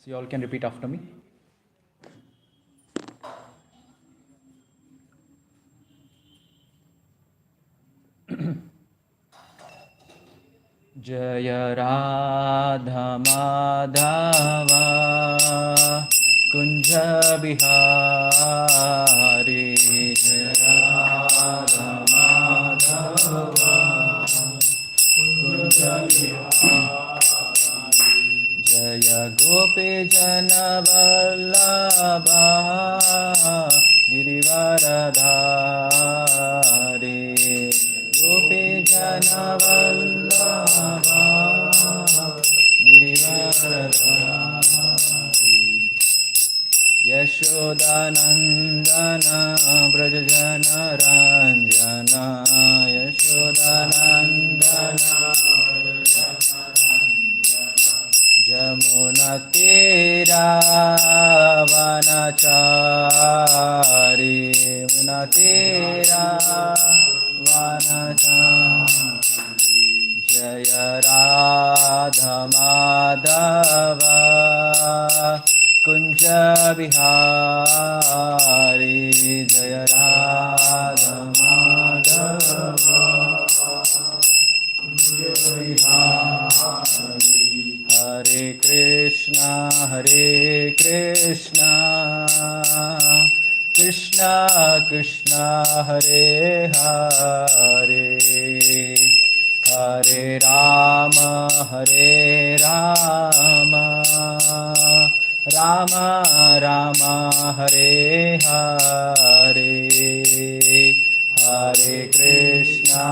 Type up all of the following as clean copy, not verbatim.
So you all can repeat after me. Jaya Radha Madhava Kunja Bihari Jaya Radha Madhava Kunja Bihari Jaya Gopi Jana Vallabha Girivaradhari Gopi Jana Vallabha Girivaradhari Yashodanandana Brajajana Ranjana Yashodanandana Jamuna Tira Vanachari Jamuna Tira Vanachari Jaya Radha Madhava Kunja Bihari Jaya Radha Madhava Kunja Bihari Hare Krishna Krishna Krishna Hare Hare Hare Rama Rama Rama Hare Hare Hare Krishna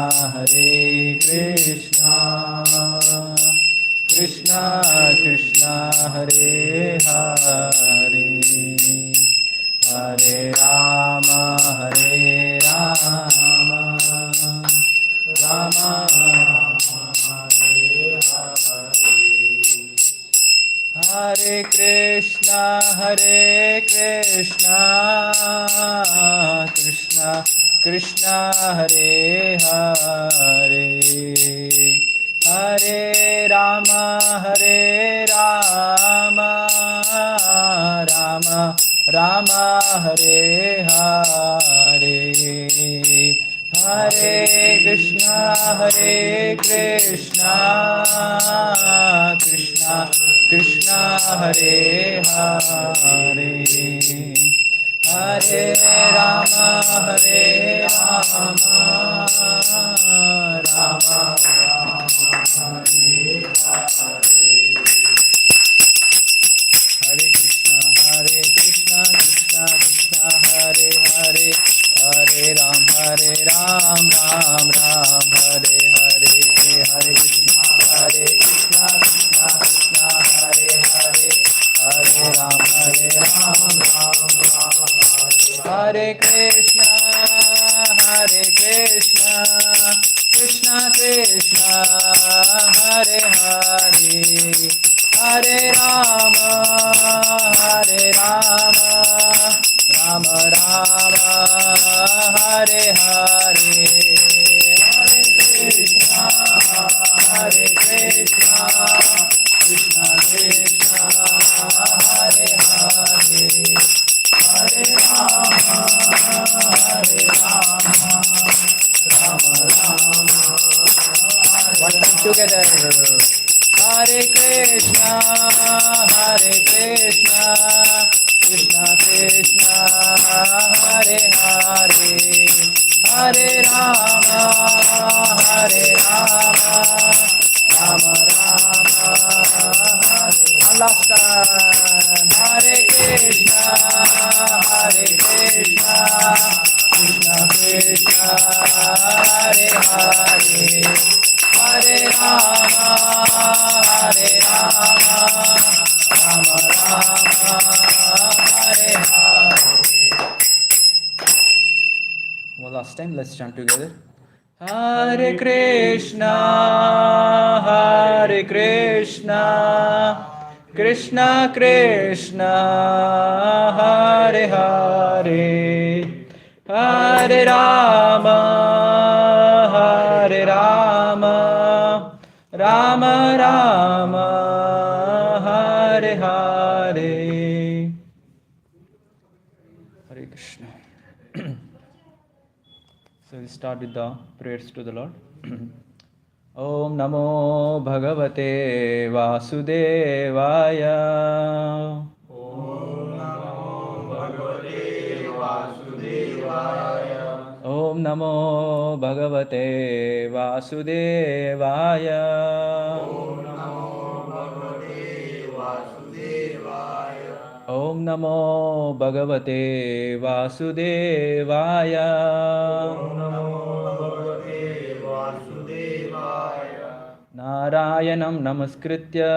Krishna Krishna Hare Hare Hare Rama Rama Hare Hare Hare Krishna Krishna Krishna Hare Hare Hare Rama Rama Hare Hare Hare Krishna Krishna Krishna Hare Hare Hare Rama Rama Hare Hare Hare Krishna Krishna Krishna Hare Hare Hare Ram Ram Ram Hare Hare Hare Krishna Krishna Krishna Hare Hare Hare Ram Ram Ram Hare Krishna Krishna Krishna Hare Hare Hare Rama Rama Rama Hare Hare Hare Krishna Krishna Krishna Hare Hare Hare Rama Rama Rama one time together Hare Krishna Krishna Krishna Hare Hare Hare Rama Rama Rama one last time Hare Krishna Krishna Krishna Hare Hare Hare Rama Rama Hare Hare one last time let's chant together Hare Krishna Krishna Krishna Hare Hare Hare Rama Rama Rama Hare Hare. Hare Krishna. So we start with the prayers to the Lord. Om Namo Bhagavate Vasudevaya. Om Namo Bhagavate Vasudevaya. Om Namo Bhagavate Vasudevaya. Om Namo Bhagavate Vasudevaya. Om Namo Bhagavate Vasudevaya. Om Namo Bhagavate Vasudevaya. Narayanam Namaskritya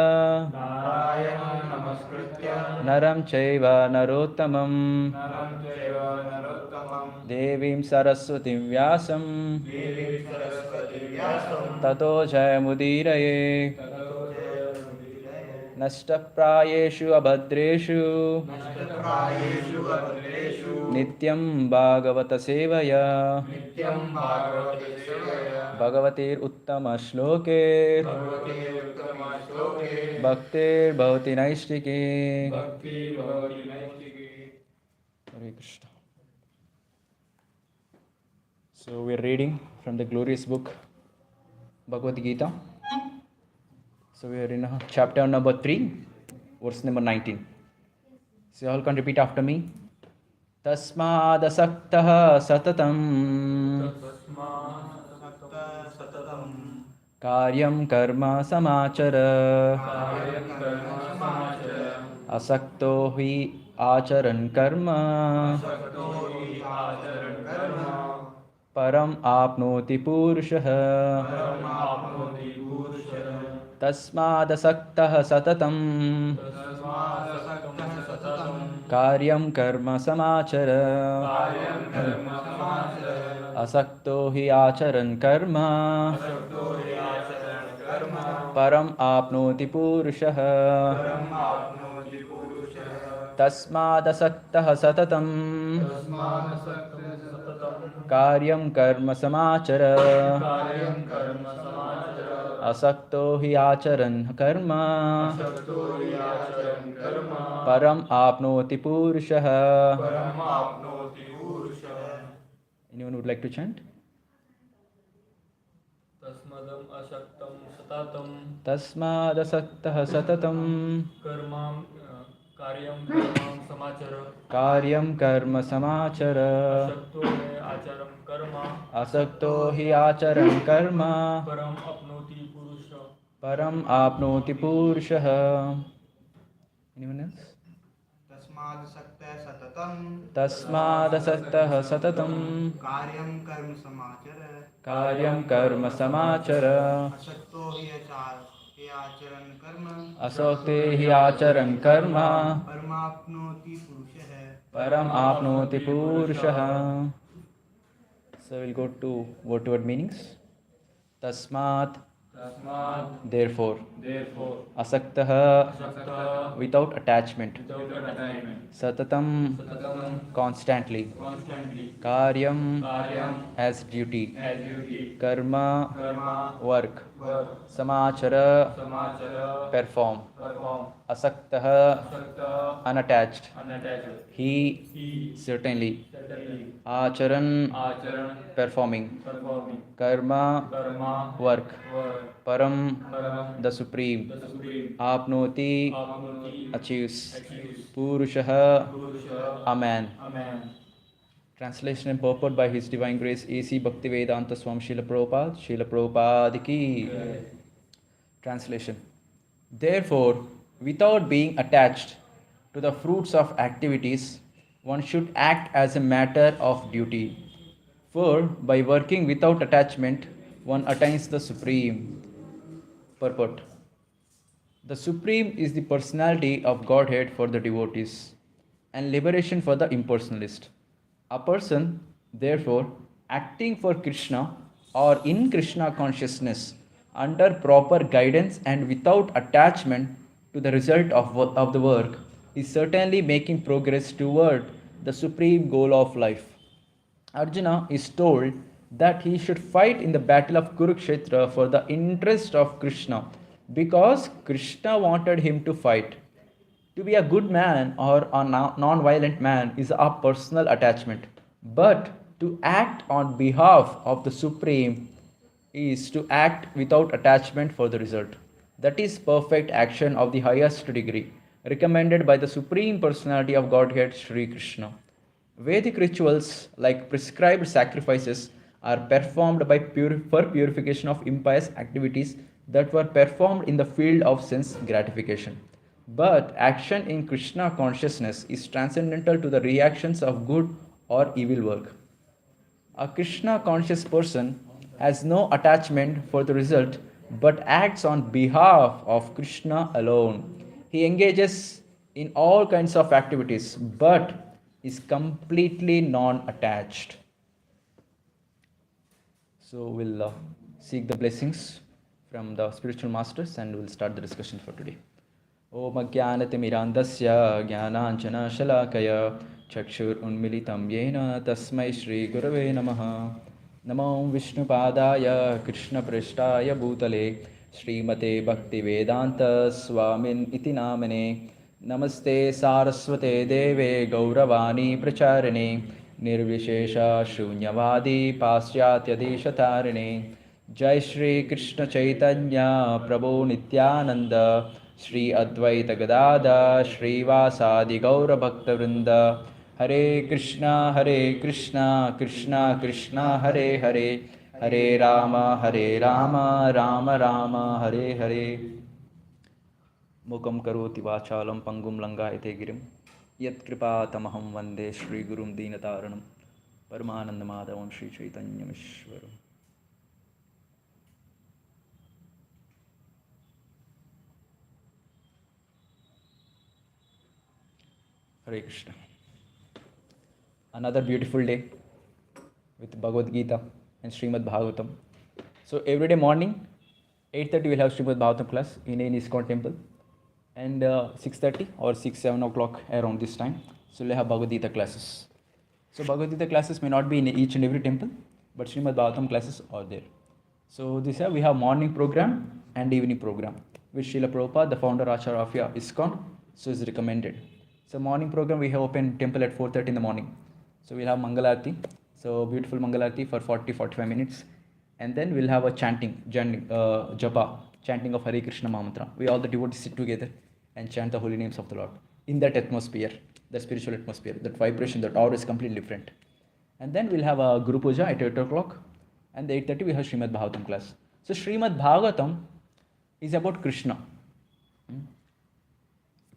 Narayanam Namaskritya Naram Chaiva Narottamam Naram Chaiva Narottamam Devim Saraswatim Vyasam Devim Saraswati Vyasam Tato Jayamudiraye Tato Jayamudiraye Nashtaprayeshu Abhadreshu Nashtaprayeshu Abhadreshu Nityam Bhagavata Sevaya Nityam Bhagavate Sevaya Bhagavatir Uttama Shloke Bhagavate Uttama Shloke Bhaktir Bhavati Naishtike. Bhakti Bhavati Naistiki. Hare Krishna. So we are reading from the glorious book Bhagavad Gita. So we are in chapter number 3, verse number 19. So you all can repeat after me. Tasmadasaktah satatam Tasmasakta Satatam karyam karma samachara Karyam Karma Samachara asakto hi acharan karma Sakto hi Acharan Karma param apnoti purushah Param Apnoti Purushah tasmadasaktah satatam Tasmasakta Satatam karyam karma samachara Karyam Karma Samachara asakto hi acharan karma Sakto hi Acharan Karma param apnoti purushah Param Apnoti Purushah tasmadasaktah satatam Tasmasakta Satatam karyam karma samachara Karyam Karma Samachara asakto hi acharan karma Sakto hi Acharan Karma param apnoti purushah. Param Apnoti Purushah Anyone would like to chant? Tasmadam Asaktam Satatam Tasmadasaktah satatam Karmam Karyam Karmam Samachara karyam karma samachara Sakto hai Acharam Karma asakto hi acharan karma Param Apnoti Purusha param apnoti purushah. Anyone else? तस्मादसक्तः सततं Tasmadasaktah satatam कार्यं कर्म समाचर karyam karma samachara असक्तो हि आचरण कर्म asakte hi acharan karma परमाप्नोति पुरुषः param apnoti purushah. So we'll go to word meanings. Tasmat, Tasmad therefore. Therefore Asaktah, Sakta without attachment. without attachment Satatam, Satatam constantly. constantly Karyam, Karyam as duty. as duty Karma, Karma work. Work Samachara, Samachara perform. Perform Asaktah, Sakta unattached. Unattached He, certainly. Certainly Acharan, Acharan performing. Performing Karma, Karma work. Work Param, Param the supreme. the Supreme Apnoti, Apnoti achieves. Achieves Purushaha, Purusha a man. Amen. Translation and purport by His Divine Grace A.C. Bhaktivedanta Swami Srila Prabhupada. Srila Prabhupada ki. Translation. Therefore, without being attached to the fruits of activities, one should act as a matter of duty. For by working without attachment, one attains the Supreme. Purport. The Supreme is the personality of Godhead for the devotees and liberation for the impersonalist. A person, therefore, acting for Krishna or in Krishna consciousness under proper guidance and without attachment to the result of the work is certainly making progress toward the supreme goal of life. Arjuna is told that he should fight in the battle of Kurukshetra for the interest of Krishna because Krishna wanted him to fight. To be a good man or a non-violent man is a personal attachment, but to act on behalf of the Supreme is to act without attachment for the result. That is perfect action of the highest degree, recommended by the Supreme Personality of Godhead Sri Krishna. Vedic rituals like prescribed sacrifices are performed for purification of impious activities that were performed in the field of sense gratification. But action in Krishna consciousness is transcendental to the reactions of good or evil work. A Krishna conscious person has no attachment for the result but acts on behalf of Krishna alone. He engages in all kinds of activities but is completely non attached. So, we'll seek the blessings from the spiritual masters and we'll start the discussion for today. ॐ अज्ञानतिमिरान्धस्य ज्ञानाञ्जनशलाकय चक्षुरुन्मिलितं येन तस्मै श्रीगुरवे नमः नमो विष्णुपादाय कृष्णपृष्ठाय भूतले श्रीमते भक्तिवेदान्तस्वामिन् इति नामने नमस्ते सारस्वते देवे गौरवाणी प्रचारिणे निर्विशेषशून्यवादी पाश्चात्यदेशतारिणे जय श्री कृष्ण चैतन्य प्रभु नित्यानंद श्री अद्वैत गदाधर श्रीवासादि गौर भक्तवृंद हरे कृष्णा कृष्णा कृष्णा हरे हरे हरे राम राम राम हरे हरे मुखं करोति वाचालं पंगुं लंघयते गिरिं यत्कृपातमहं वन्दे श्रीगुरुं दीनतारणं परमानन्दमाधवं श्रीचैतन्यमीश्वरम् Hare Krishna. Another beautiful day with Bhagavad Gita and Srimad Bhagavatam. So every day morning, 8:30 we'll have Srimad Bhagavatam class in an ISKCON temple, and 6:30 or 6-7 o'clock around this time, so we'll have Bhagavad Gita classes. So Bhagavad Gita classes may not be in each and every temple, but Srimad Bhagavatam classes are there. So this year we have morning program and evening program, which Srila Prabhupada, the founder Acharya of ISKCON, so is recommended. So morning program we have open temple at 4:30 in the morning. So we'll have Mangalarti. So beautiful Mangalarti for 40-45 minutes. And then we'll have a chanting, japa, chanting of Hare Krishna Mahamantra. We all the devotees sit together and chant the holy names of the Lord. In that atmosphere, the spiritual atmosphere, that vibration, that aura is completely different. And then we'll have a Guru Puja at 8 o'clock. And at 8:30 we have Srimad Bhagavatam class. So Srimad Bhagavatam is about Krishna.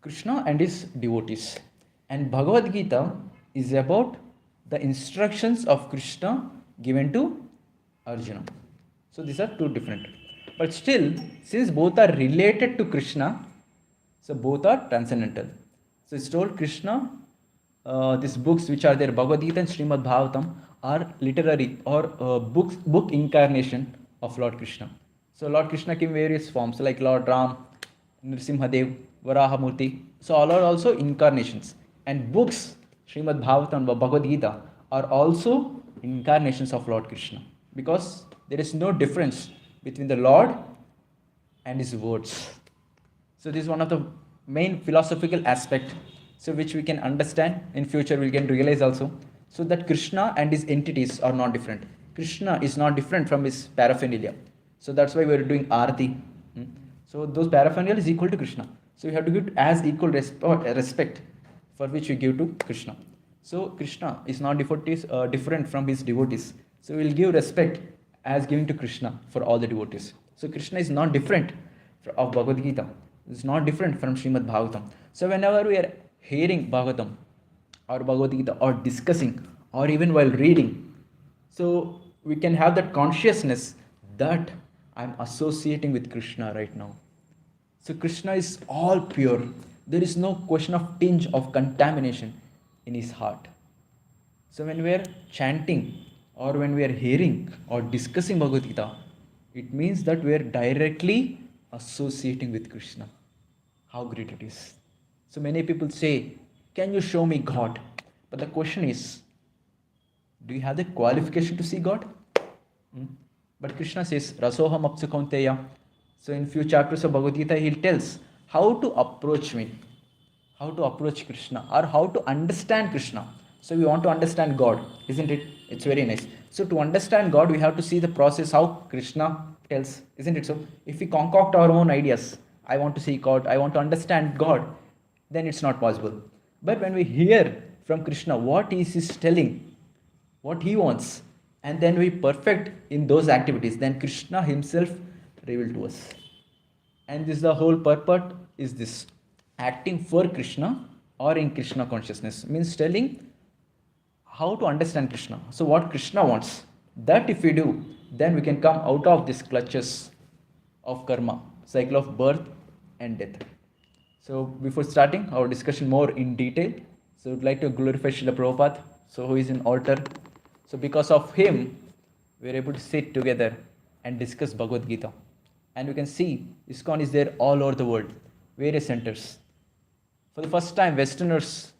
Krishna and his devotees, and Bhagavad Gita is about the instructions of Krishna given to Arjuna. So these are two different, but still, since both are related to Krishna, so both are transcendental. So it's told Krishna, these books which are there, Bhagavad Gita and Srimad Bhagavatam, are literary or book incarnation of Lord Krishna. So Lord Krishna came in various forms, like Lord Ram, Nrsimhadev, Varahamurti. So all are also incarnations. And books, Srimad Bhagavatam, Bhagavad Gita, are also incarnations of Lord Krishna. Because there is no difference between the Lord and his words. So this is one of the main philosophical aspect, so which we can understand in future, we can realize also. So that Krishna and his entities are not different. Krishna is not different from his paraphernalia. So that's why we are doing Arati. So those paraphernalia is equal to Krishna. So we have to give as equal respect for which we give to Krishna. So Krishna is not different from his devotees. So we will give respect as giving to Krishna for all the devotees. So Krishna is not different of Bhagavad Gita. It's not different from Srimad Bhagavatam. So whenever we are hearing Bhagavatam or Bhagavad Gita or discussing or even while reading, so we can have that consciousness that I'm associating with Krishna right now. So Krishna is all pure. There is no question of tinge of contamination in his heart. So when we are chanting or when we are hearing or discussing Bhagavad Gita, it means that we are directly associating with Krishna. How great it is. So many people say, can you show me God? But the question is, do you have the qualification to see God? But Krishna says, Rasoham apsu kaunteya. So in few chapters of Bhagavad Gita, he tells how to approach me. how to approach Krishna or how to understand Krishna. So we want to understand God, isn't it? It's very nice. So to understand God, we have to see the process how Krishna tells, isn't it so? If we concoct our own ideas, I want to see God, I want to understand God, then it's not possible. But when we hear from Krishna what he is telling, what he wants, and then we perfect in those activities, then Krishna himself revealed to us. And this the whole purport is this acting for Krishna or in Krishna consciousness means telling how to understand Krishna. So what Krishna wants, that if we do, then we can come out of these clutches of karma, cycle of birth and death. So before starting our discussion more in detail, so I would like to glorify Srila Prabhupada, so who is in altar. So because of him, we are able to sit together and discuss Bhagavad Gita. And you can see ISKCON is there all over the world, various centers. For the first time, Westerners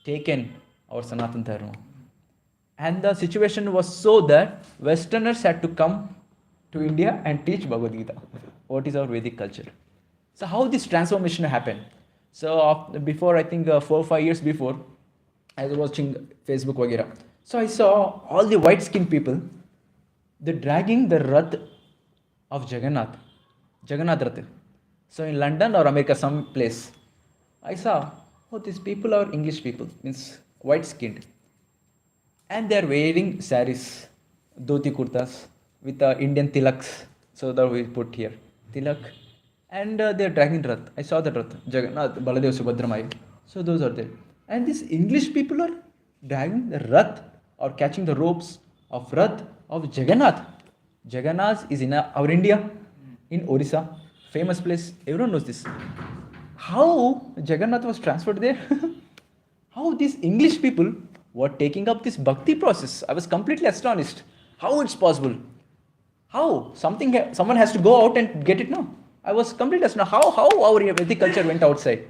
taken our Sanatana Dharma. And the situation was so that Westerners had to come to India and teach Bhagavad Gita. What is our Vedic culture? So how this transformation happened? So before, I think 4 or 5 years before, I was watching Facebook वगैरह. So I saw all the white-skinned people, they're dragging the Rath of Jagannath Rath. So in London or America, some place, I saw, oh, these people are English people, means white-skinned. And they are wearing saris, dhoti kurtas, with Indian tilaks. So that we put here, tilak. And they are dragging Rath. I saw that Rath, Jagannath, Baladev, Subhadra Maya. So those are there. And these English people are dragging the Rath or catching the ropes of Rath of Jagannath. Jagannath is in our India, in Orissa, famous place. Everyone knows this. How Jagannath was transferred there? How these English people were taking up this bhakti process? I was completely astonished. How it's possible? How? Someone has to go out and get it now. I was completely astonished. How our Vedic culture went outside?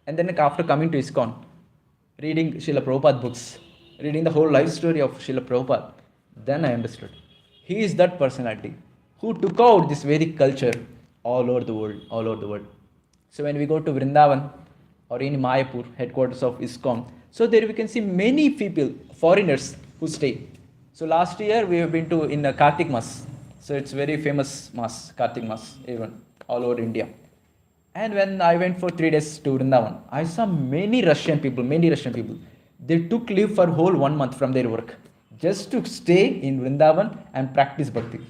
And then after coming to ISKCON, reading Srila Prabhupada books, reading the whole life story of Srila Prabhupada, then I understood. He is that personality who took out this Vedic culture all over the world. So when we go to Vrindavan or in Mayapur, headquarters of ISKCON, so there we can see many people, foreigners who stay. So last year we have been to in Kartik Mas. So it's very famous Mas, Kartik Mas, even all over India. And when I went for 3 days to Vrindavan, I saw many Russian people. They took leave for whole 1 month from their work just to stay in Vrindavan and practice bhakti.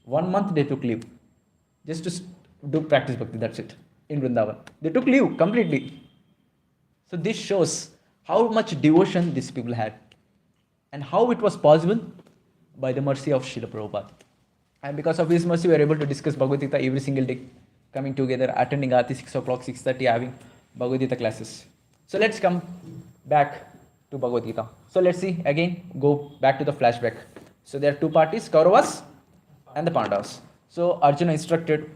1 month they took leave just to do practice bhakti, that's it, in Vrindavan. They took leave completely. So this shows how much devotion these people had and how it was possible by the mercy of Srila Prabhupada. And because of his mercy, we are able to discuss Bhagavad Gita every single day, coming together, attending Aarti 6 o'clock, 6:30, having Bhagavad Gita classes. So let's come back to Bhagavad Gita. So let's see, again, go back to the flashback. So there are two parties, Kauravas and the Pandavas. So Arjuna instructed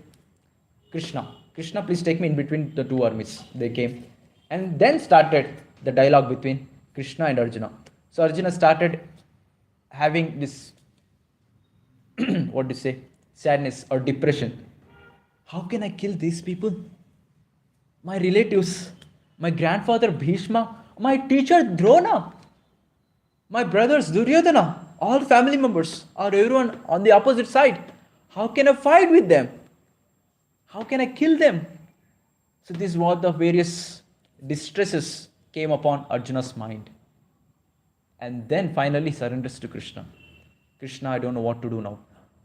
Krishna, please take me in between the two armies. They came. And then started the dialogue between Krishna and Arjuna. So Arjuna started having this, sadness or depression. How can I kill these people? My relatives, my grandfather Bhishma, my teacher Drona, my brothers Duryodhana, all family members or everyone on the opposite side. How can I fight with them? How can I kill them? So these were the various distresses came upon Arjuna's mind. And then finally surrenders to Krishna. Krishna, I don't know what to do now.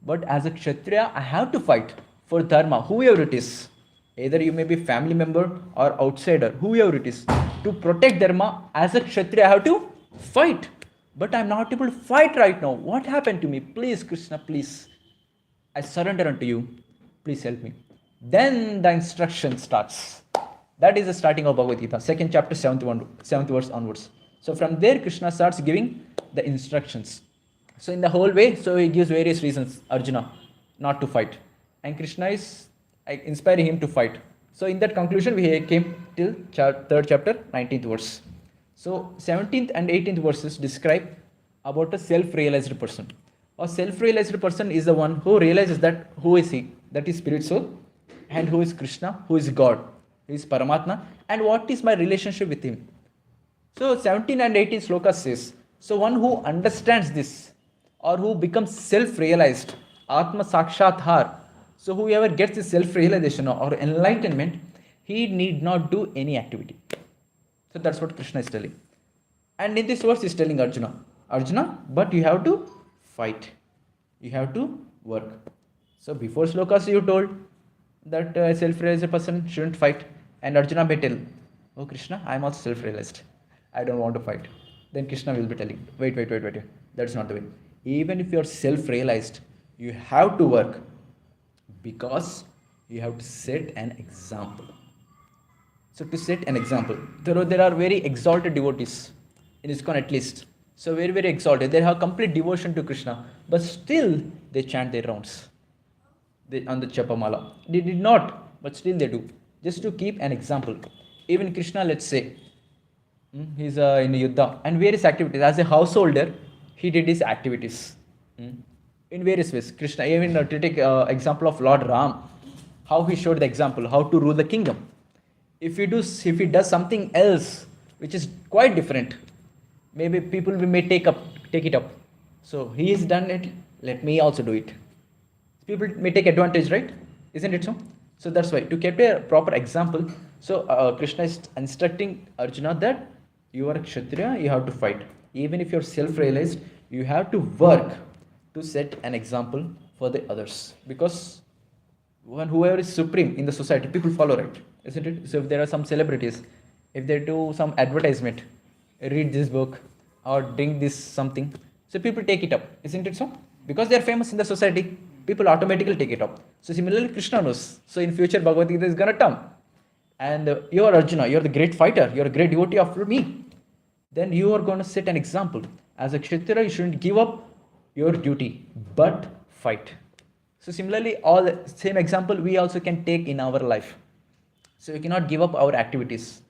But as a Kshatriya, I have to fight for dharma, whoever it is. Either you may be family member or outsider, whoever it is. To protect dharma, as a Kshatriya, I have to fight. But I'm not able to fight right now. What happened to me? Please, Krishna, please. I surrender unto you. Please help me. Then the instruction starts. That is the starting of Bhagavad Gita, 2nd chapter, 7th verse onwards. So from there, Krishna starts giving the instructions. So in the whole way, so he gives various reasons, Arjuna, not to fight. And Krishna is inspiring him to fight. So in that conclusion, we came till 3rd chapter, 19th verse. So 17th and 18th verses describe about a self-realized person. A self-realized person is the one who realizes that who is he, that is spirit soul, and who is Krishna, who is God, who is Paramatma, And what is my relationship with him? So 17 and 18 slokas says, so one who understands this or who becomes self-realized, Atma Sakshathar, so whoever gets this self-realization or enlightenment, he need not do any activity. So that's what Krishna is telling. And in this verse he is telling Arjuna, Arjuna, but you have to fight. You have to work. So before slokas you told that a self-realized person shouldn't fight. And Arjuna may tell, oh Krishna, I am also self-realized. I don't want to fight. Then Krishna will be telling, wait. That's not the way. Even if you are self-realized, you have to work because you have to set an example. So to set an example, there are very exalted devotees in ISKCON at least. So very, very exalted. They have complete devotion to Krishna, but still they chant their rounds on the Chapamala. They did not, but still they do. Just to keep an example. Even Krishna, let's say, he's in Yuddha and various activities. As a householder, he did his activities in various ways. Krishna, even to take example of Lord Ram, how he showed the example, how to rule the kingdom. If he does something else, which is quite different, maybe people may take it up. So he has done it, let me also do it. People may take advantage, right? Isn't it so? So that's why, to get a proper example, so Krishna is instructing Arjuna that you are a Kshatriya, you have to fight. Even if you're self-realized, you have to work to set an example for the others. Because whoever is supreme in the society, people follow, right? Isn't it? So if there are some celebrities, if they do some advertisement, read this book or drink this something, so people take it up, isn't it so? Because they are famous in the society, people automatically take it up. So similarly, Krishna knows. So in future, Bhagavad Gita is going to come. And you are Arjuna, you are the great fighter, you are a great devotee of me. Then you are going to set an example. As a Kshatriya, you shouldn't give up your duty, but fight. So similarly, all the same example we also can take in our life. So we cannot give up our activities.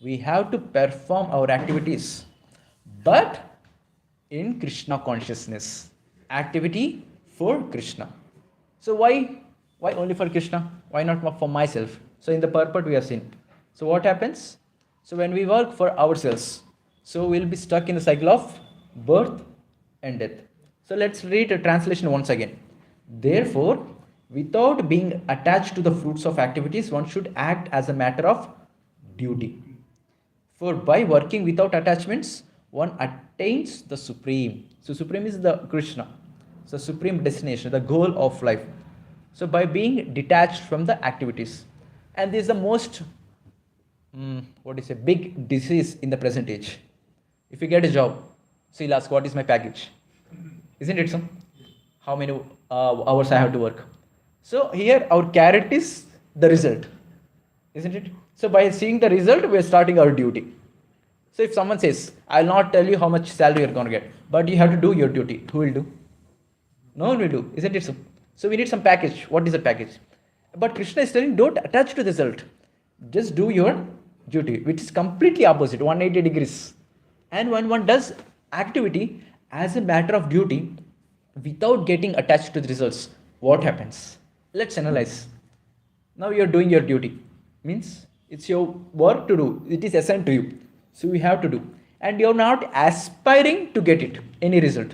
We have to perform our activities, but in Krishna consciousness. Activity for Krishna. So why only for Krishna? Why not for myself? So in the purport we have seen. So what happens? So when we work for ourselves, so we'll be stuck in the cycle of birth and death. So let's read a translation once again. Therefore, without being attached to the fruits of activities, one should act as a matter of duty. For by working without attachments, one attains the supreme. So supreme is the Krishna. So supreme destination, the goal of life. So by being detached from the activities. And this is the most, big disease in the present age. If you get a job, so you'll ask, what is my package? Isn't it so? How many hours I have to work? So here our carrot is the result. Isn't it? So by seeing the result, we are starting our duty. So if someone says, I'll not tell you how much salary you're going to get, but you have to do your duty. Who will do? No one will do. Isn't it so? So we need some package. What is the package? But Krishna is telling, don't attach to the result. Just do your duty, which is completely opposite, 180 degrees. And when one does activity as a matter of duty, without getting attached to the results, what happens? Let's analyze. Now you're doing your duty. Means it's your work to do. It is assigned to you. So you have to do. And you're not aspiring to get it, any result.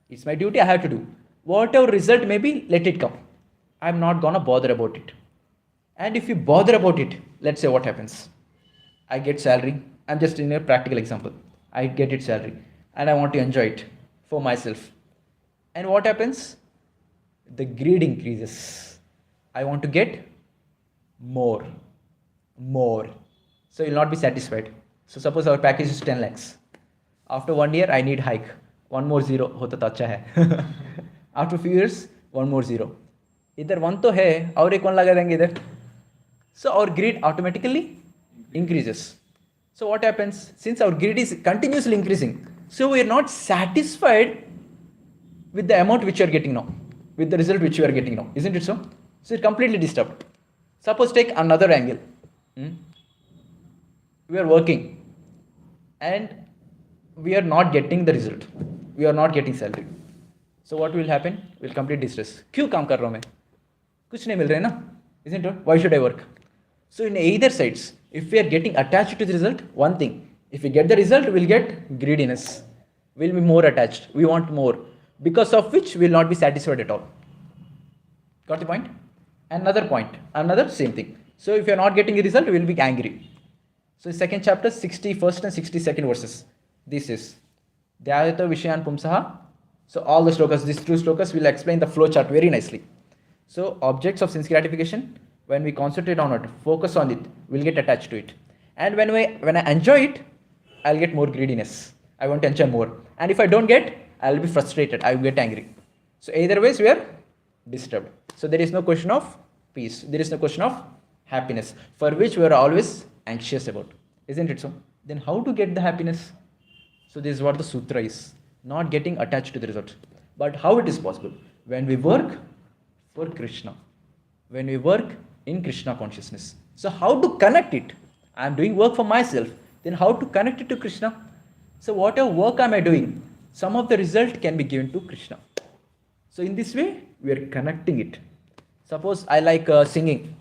It's my duty, I have to do. Whatever result may be, let it come. I'm not gonna bother about it. And if you bother about it, let's say what happens. I get salary. I'm just in a practical example. I get it salary. And I want to enjoy it for myself. And what happens? The greed increases. I want to get more. So you'll not be satisfied. So suppose our package is 10 lakhs. After 1 year, I need hike. One more zero. Hota to acha hai. After a few years, one more zero. Either one to hai, aur ek one laga denge idhar. So our greed automatically increases. So what happens? Since our greed is continuously increasing, so we are not satisfied with the amount which you are getting now, with the result which you are getting now. Isn't it so? So it's completely disturbed. Suppose take another angle. We are working and we are not getting the result. We are not getting salary. So what will happen? We'll complete distress. क्यों काम कर रहा हूँ मैं? कुछ नहीं मिल रहा है ना? Isn't it? Why should I work? So in either sides, If we are getting attached to the result, one thing. If we get the result, we'll get greediness. We'll be more attached. We want more. Because of which we will not be satisfied at all. Got the point? Another point. Another same thing. So if you are not getting a result, we will be angry. So second chapter, 61st and 62nd verses. This is Dhyayata Vishayan Pumsaha. So all the slokas, these two slokas will explain the flow chart very nicely. So objects of sense gratification, when we concentrate on it, focus on it, we'll get attached to it. And when I enjoy it, I'll get more greediness. I want to enjoy more. And if I don't get, I'll be frustrated. I will get angry. So either ways, we are disturbed. So there is no question of peace. There is no question of happiness, for which we are always anxious about. Isn't it so? Then how to get the happiness? So this is what the sutra is. Not getting attached to the result. But how it is possible? When we work for Krishna. When we work in Krishna consciousness. So how to connect it? I am doing work for myself. Then how to connect it to Krishna? So whatever work am I doing, some of the result can be given to Krishna. So in this way, we are connecting it. Suppose I like singing.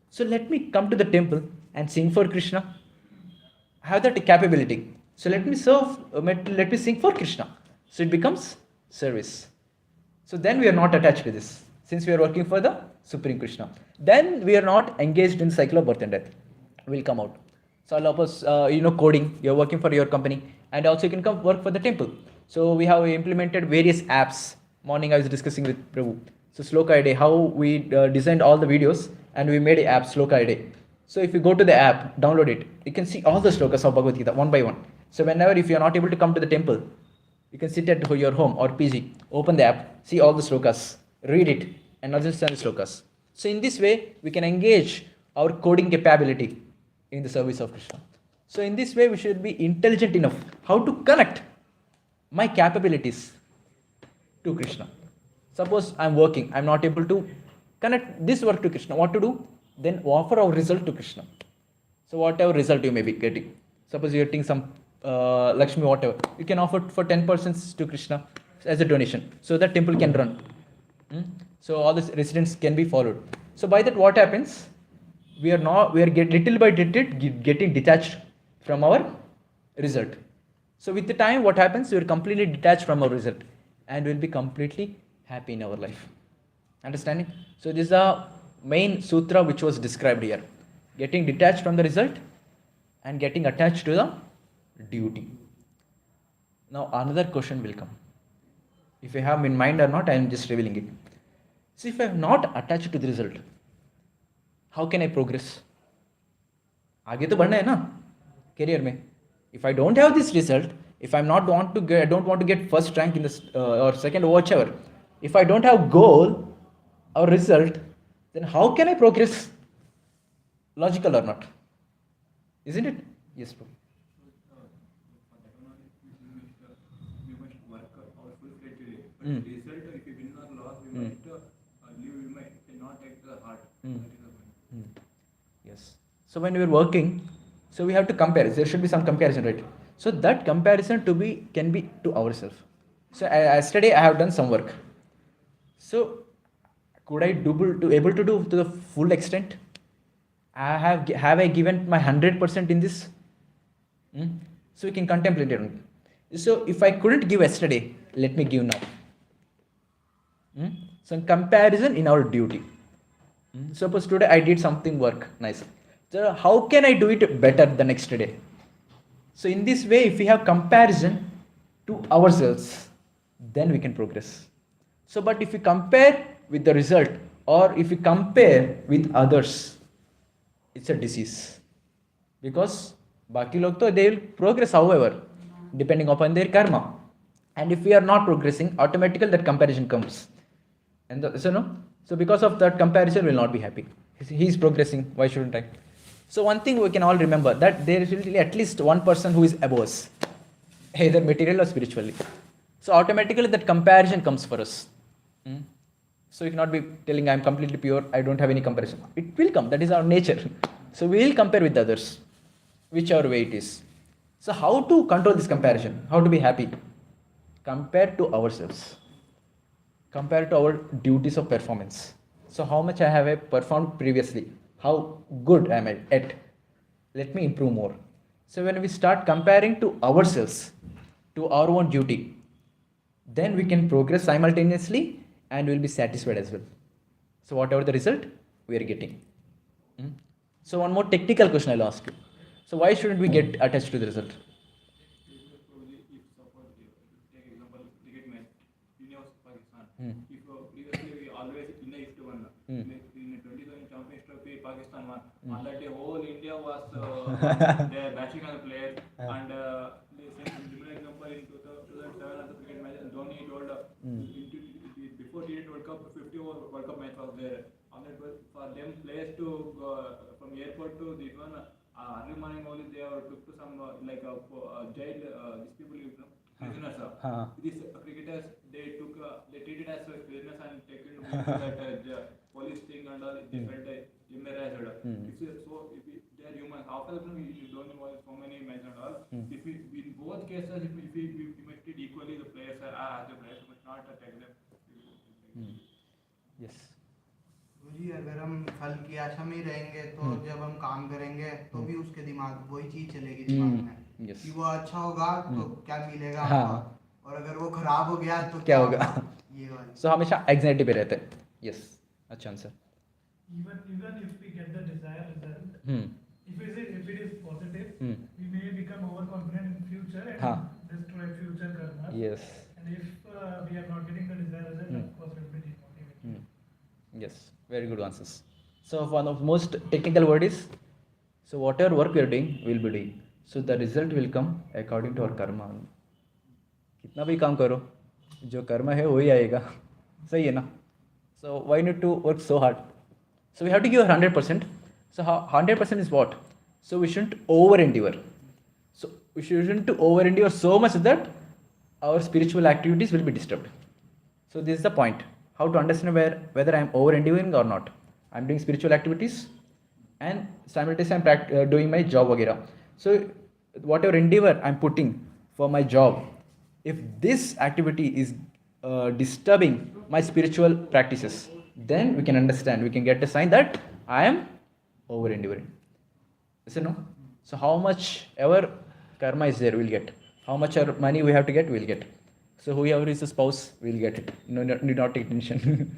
So let me come to the temple and sing for Krishna. I have that capability. So let me serve, let me sing for Krishna. So it becomes service. So then we are not attached to this. Since we are working for the Supreme Krishna. Then we are not engaged in cycle of birth and death. We'll come out. So suppose, coding, you're working for your company. And also you can come work for the temple. So we have implemented various apps. Morning I was discussing with Prabhu. So Sloka a day, how we designed all the videos and we made an app, Sloka a day. So if you go to the app, download it, you can see all the slokas of Bhagavad Gita one by one. So whenever if you are not able to come to the temple, you can sit at your home or PG, open the app, see all the slokas, read it and understand the slokas. So in this way, we can engage our coding capability in the service of Krishna. So in this way, we should be intelligent enough how to connect my capabilities to Krishna. Suppose I'm working, I'm not able to connect this work to Krishna. What to do? Then offer our result to Krishna. So whatever result you may be getting. Suppose you're getting some Lakshmi, whatever. You can offer for 10% to Krishna as a donation. So that temple can run. So all the residents can be followed. So by that what happens? We are little by little getting detached from our result. So with the time what happens? We are completely detached from our result. And we'll be completely happy in our life. Understanding? So this is the main sutra which was described here. Getting detached from the result and getting attached to the duty. Now another question will come. If you have in mind or not, I am just revealing it. So if I am not attached to the result, how can I progress? आगे तो बढ़ना है ना career में. If I don't have this result, if I don't want to get first rank in this or second or whichever, if I don't have goal or result, then how can I progress? Logical or not? Isn't it? Yes, bro. We must work our full-fledged way. But result, if we win or loss, we must live, we must not take the heart. That is the point. Yes. So when we are working, so we have to compare. There should be some comparison, right? So that comparison can be to ourselves. So yesterday I have done some work. So could I able to do to the full extent? Have I given my 100% in this? So we can contemplate it. So if I couldn't give yesterday, let me give now. So comparison in our duty. Suppose today I did something work nice. So how can I do it better the next day? So in this way, if we have comparison to ourselves, then we can progress. So but if we compare with the result or if we compare with others, it's a disease. Because baki log to they will progress however, depending upon their karma. And if we are not progressing, automatically that comparison comes. And so because of that comparison, we will not be happy. He is progressing, why shouldn't I? So one thing we can all remember, that there is at least one person who is above us, either material or spiritually. So automatically that comparison comes for us. So you cannot be telling I am completely pure, I don't have any comparison. It will come, that is our nature. So we will compare with others, whichever way it is. So how to control this comparison? How to be happy? Compare to ourselves. Compare to our duties of performance. So how much I have performed previously? How good am I at? let me improve more. So when we start comparing to ourselves, to our own duty, then we can progress simultaneously and we'll be satisfied as well. So whatever the result we are getting. So one more technical question I'll ask you. So why shouldn't we get attached to the result? Probably if suppose take example cricket match, India vs Pakistan. Hmm. If previously we always India used to win. In 20,000 Champions Trophy, Pakistan won. On that day, whole India was they bashing on the players. And the same similar example in 2007 at the cricket match, Dhoni told before T20 World Cup, 50 over World Cup match was there. On that for them players to go from airport to this one. Early morning only they are took to some jail. These people, prisoners. These cricketers they took they treated as prisoners and taken to that police thing and all. They felt embarrassed. If they are humans, after that we don't know so many matches and all. If we, in both cases, if we must treat equally the players as the players, but not attack them. Yes. जी अगर हम फल की आशा में ही रहेंगे तो जब हम काम करेंगे तो भी उसके दिमाग वही चीज चलेगी दिमाग में Yes. कि वो अच्छा होगा तो क्या मिलेगा हाँ. हमको, और अगर वो खराब हो गया तो क्या होगा? ये वाली So हमेशा एग्जाइटी पे रहते हैं. Yes. अच्छा answer. Even if we get the desired result, Hmm. if it is positive, Hmm. we may become overconfident in future and हाँ. destroy future karma. Yes. And if we are not getting the desired result, of course we'll be demotivated. Yes. Very good answers. So one of the most technical word is, so whatever work we are doing, we'll be doing. So the result will come according to our karma. कितना भी काम करो, जो कर्म है वही आएगा. सही है ना? So why need to work so hard? So we have to give 100%. So 100% is what? So we shouldn't over endure. So we shouldn't over endure so much that our spiritual activities will be disturbed. So this is the point. How to understand whether I am over enduring or not. I am doing spiritual activities and simultaneously I am doing my job वगैरह. So whatever endeavor I am putting for my job, if this activity is disturbing my spiritual practices, then we can understand, we can get a sign that I am over enduring. Yes or no? So how much ever karma is there, we'll get. How much money we have to get, we'll get. So whoever is a spouse, we'll get it. No, need not take tension.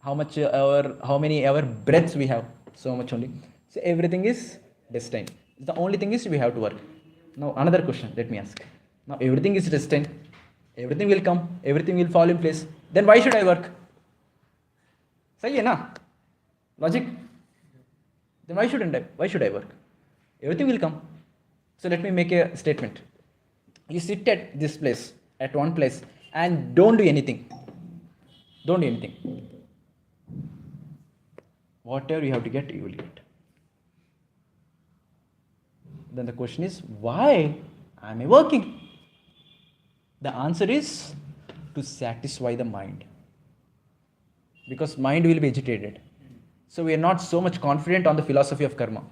How many ever breaths we have, so much only. So everything is destined. The only thing is we have to work. Now another question, let me ask. Now everything is destined. Everything will come. Everything will fall in place. Then why should I work? सही है ना? Logic. Then why shouldn't I? Why should I work? Everything will come. So let me make a statement. You sit at this place, at one place, and don't do anything. Don't do anything. Whatever you have to get, you will get. Then the question is, why am I working? The answer is to satisfy the mind. Because mind will be agitated. So we are not so much confident on the philosophy of karma.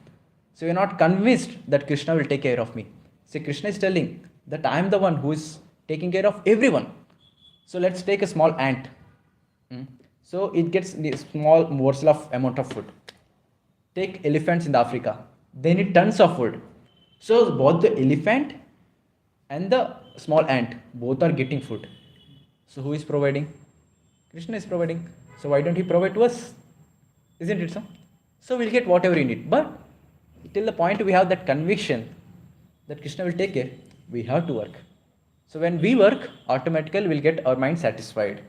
So we are not convinced that Krishna will take care of me. See, Krishna is telling that I am the one who is taking care of everyone. So let's take a small ant. So it gets a small morsel of amount of food. Take elephants in Africa. They need tons of food. So both the elephant and the small ant, both are getting food. So who is providing? Krishna is providing. So why don't he provide to us? Isn't it so? So we'll get whatever we need. But till the point we have that conviction that Krishna will take care, we have to work. So when we work, automatically we'll get our mind satisfied.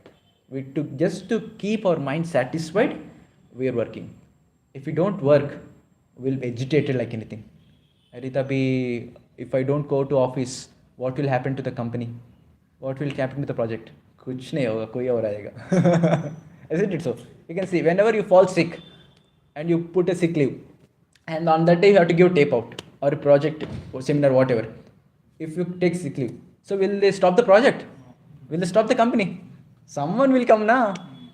Just to keep our mind satisfied, we are working. If we don't work, we'll be agitated like anything. Arita, if I don't go to office, what will happen to the company? What will happen to the project? कुछ नहीं होगा, कोई और आएगा. Isn't it so? You can see whenever you fall sick and you put a sick leave, and on that day you have to give tape out or a project or seminar, whatever. If you take sick leave, so will they stop the project? Will they stop the company? Someone will come now.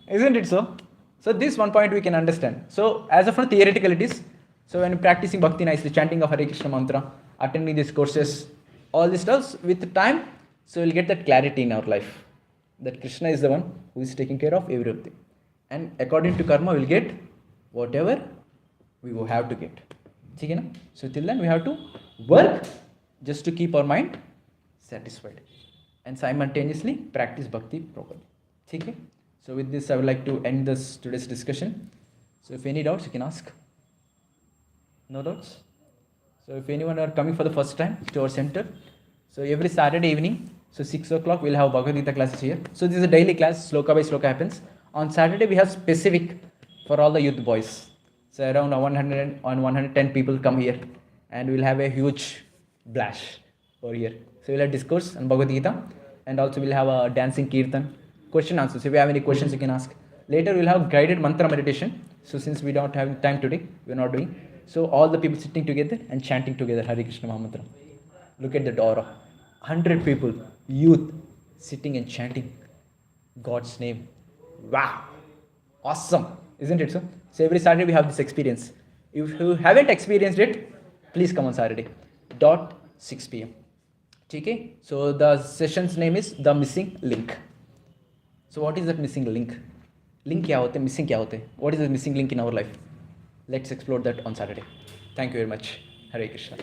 Isn't it so? So this one point we can understand. So as of now, theoretical it is. So when practicing bhakti nicely, chanting of Hare Krishna mantra, attending these courses, all this stuff with time, so we'll get that clarity in our life. That Krishna is the one who is taking care of everything. And according to karma, we'll get whatever we will have to get. ठीक है ना? So till then we have to work just to keep our mind satisfied and simultaneously practice bhakti properly. ठीक है? So with this I would like to end this today's discussion. So if any doubts you can ask. No doubts? So if anyone are coming for the first time to our center, so every Saturday evening, so 6 o'clock we'll have Bhagavad Gita classes here. So this is a daily class, sloka by sloka happens. On Saturday we have specific for all the youth boys. So around 110 people come here and we'll have a huge blast over here. So we'll have discourse on Bhagavad Gita and also we'll have a dancing kirtan, question answers. If you have any questions you can ask. Later we'll have guided mantra meditation. So since we don't have time today, we're not doing. So all the people sitting together and chanting together Hare Krishna Mahamantra. Look at the aura. 100 people, youth, sitting and chanting God's name. Wow! Awesome! Isn't it so? So every Saturday we have this experience. If you haven't experienced it, please come on Saturday. 6 p.m. Okay? So the session's name is The Missing Link. So what is that missing link? Link क्या होते हैं? Missing क्या होते हैं? What is the missing link in our life? Let's explore that on Saturday. Thank you very much. Hare Krishna.